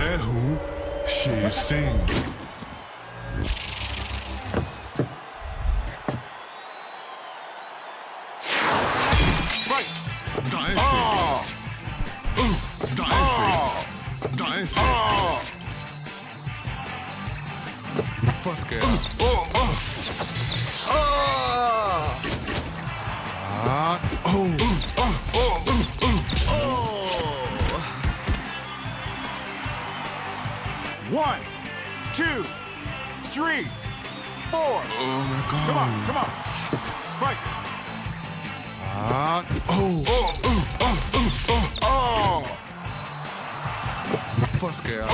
मैं हूँ शेर सिंह। दाएं से, दाएं से, दाएं से। फंस गया। One, two, three, four. Oh my God. Come on, come on. Fight. फंस गया।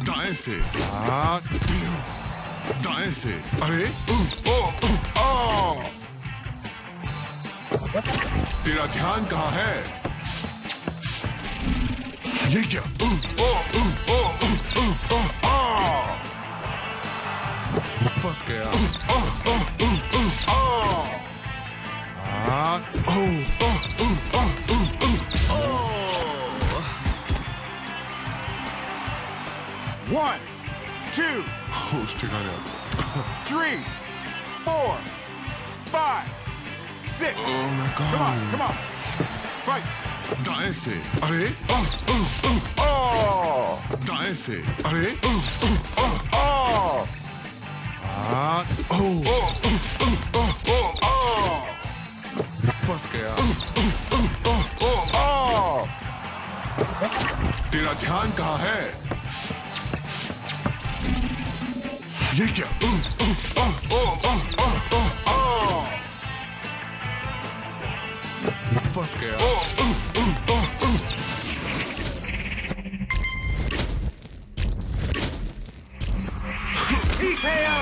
दाएं से, दाएं से। अरे तेरा ध्यान कहाँ है? ये क्या? फंस गया। One, two, three, four, five, six. Oh my God. Come on, come on. Fight. दाएं से। अरे दाएं से। अरे फंस गया। तेरा ध्यान कहाँ है? ये क्या? फंस गया। TKO.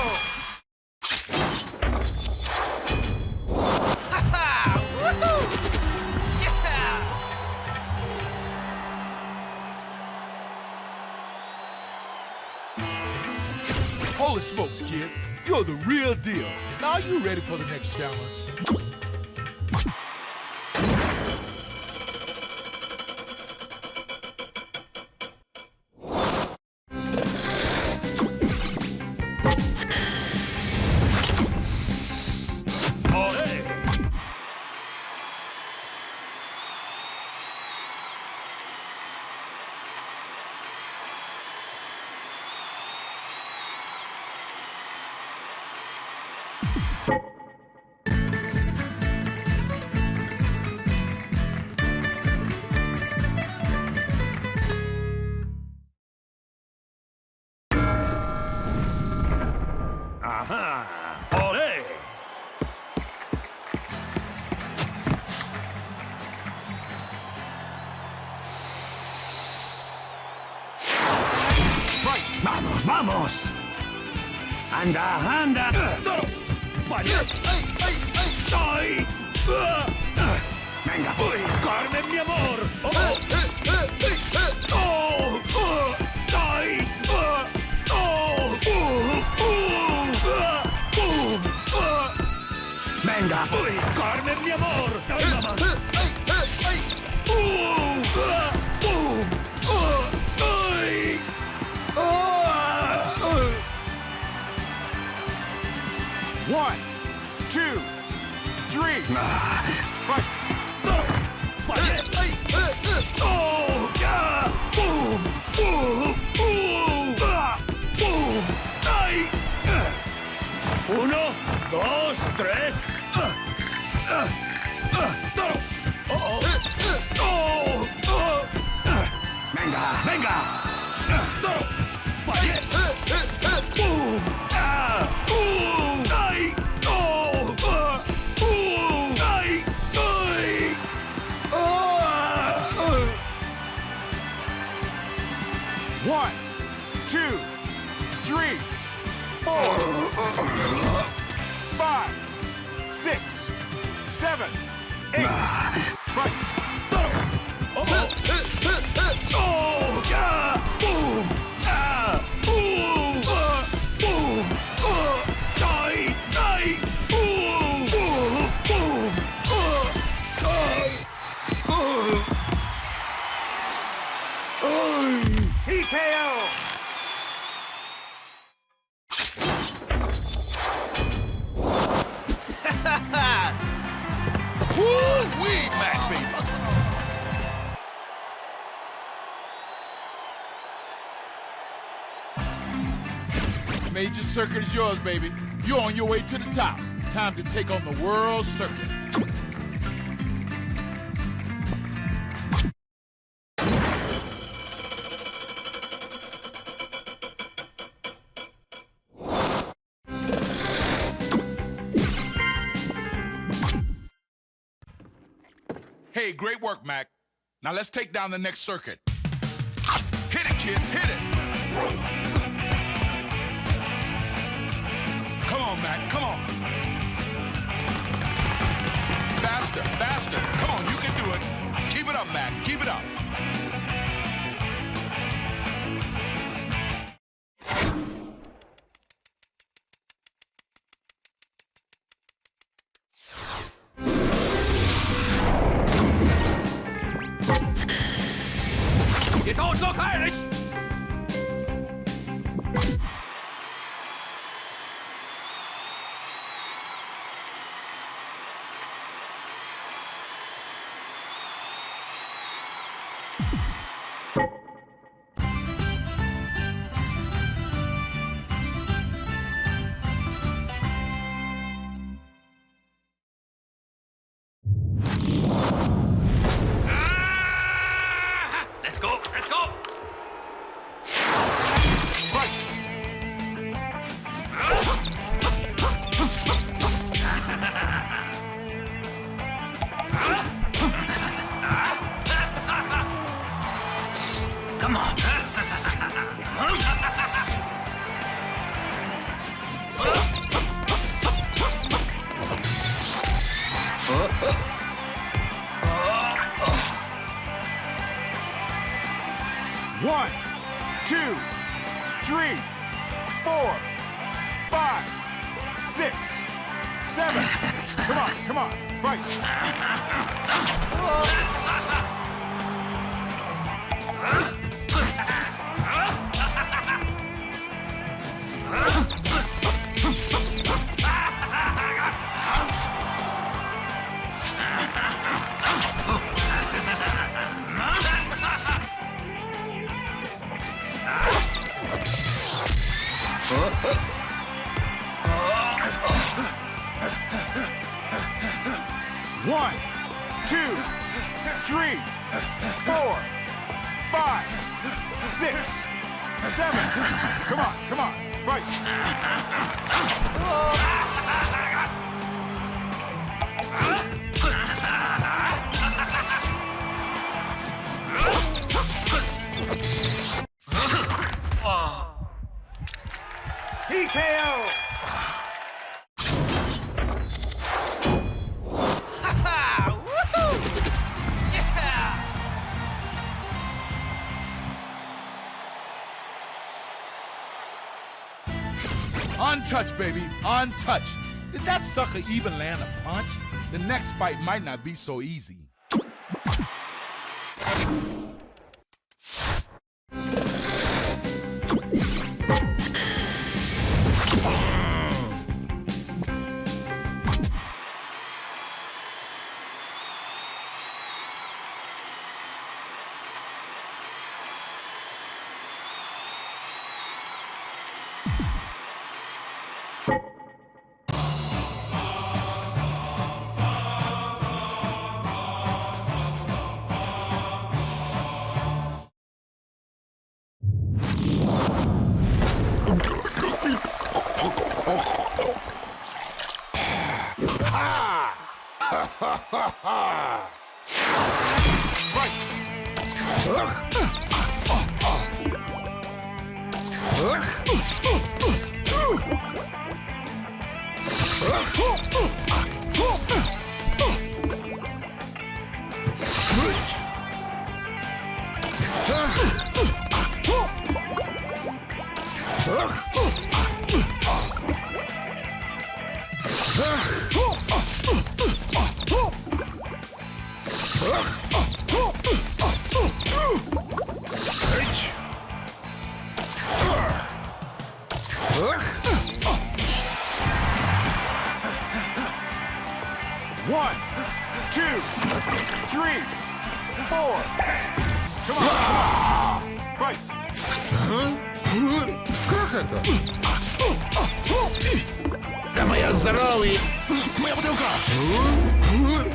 Holy smokes, kid. You're the real deal. Now you ready for the next challenge? ¡Vamos, vamos! ¡Anda, anda! ¡Falla! ¡Ay! ¡Venga! ¡Carmen, mi amor! ¡Ay! ¡Venga! ¡Carmen, mi amor! ¡Ay, mamá! One, two, three. Fight. Uno, dos, tres. Venga, venga. One, two, three, four, five, six, seven, eight. Fight. Major circuit is yours, baby. You're on your way to the top. Time to take on the world circuit. Hey, great work, Mac. Now let's take down the next circuit. Hit it, kid, hit it. Come on, Mac, come on. Faster, faster. Come on, you can do it. Keep it up, Mac, keep it up. You don't look Irish! Let's go! Let's go! Come on! One, two, three, 4, 5, 6, 7. Come on, right. One, 2, 3, 4, 5, 6, 7. Come on, right. TKO! Untouched, baby, untouched. Did that sucker even land a punch? The next fight might not be so easy. One, 2, 3, 4. Come on. Fight. Как это? Да моя здоровье! Моя бутылка! Вот.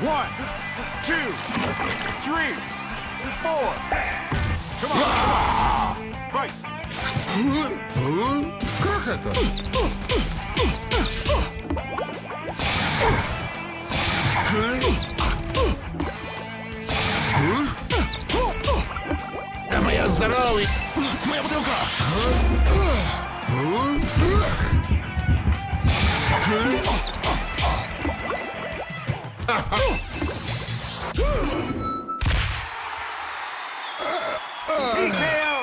One, two, three, four. Come on, come on. Fight. Как это? Да моя здоровье! Моя бутылка! TKO.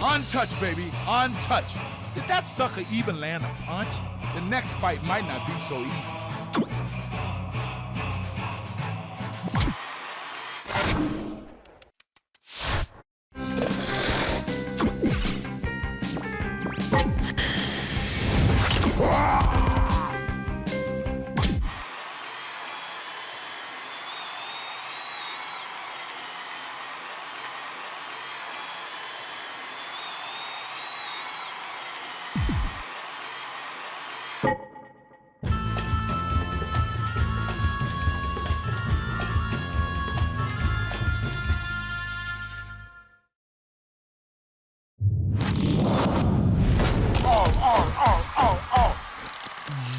Untouched, baby. Untouched. Did that sucker even land a punch? The next fight might not be so easy.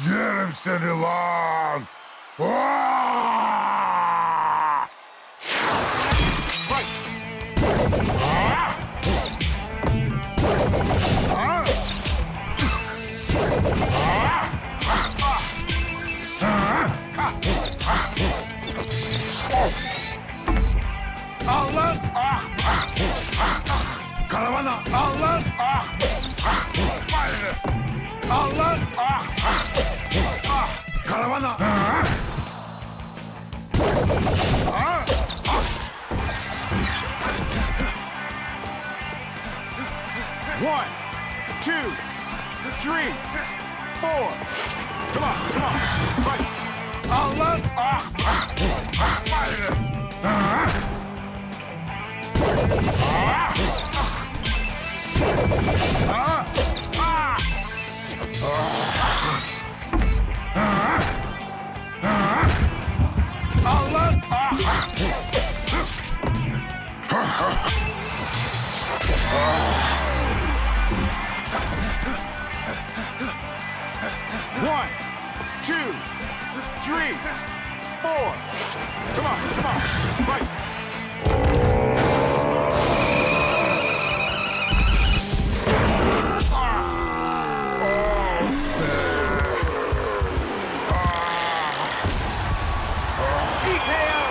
Get him, Cindy Long! Allah! Karavana! Allah! Allah! Karavana! One, two, three, four. Come on, come on. Fight. Allah! One, two, three, four. Come on, come on. Fight. TKO.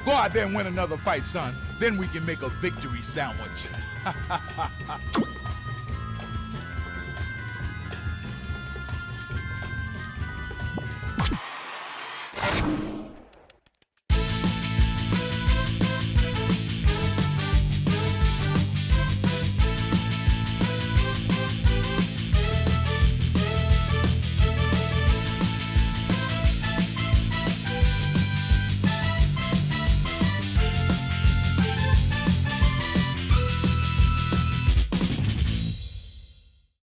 Go out there and win another fight, son. Then we can make a victory sandwich.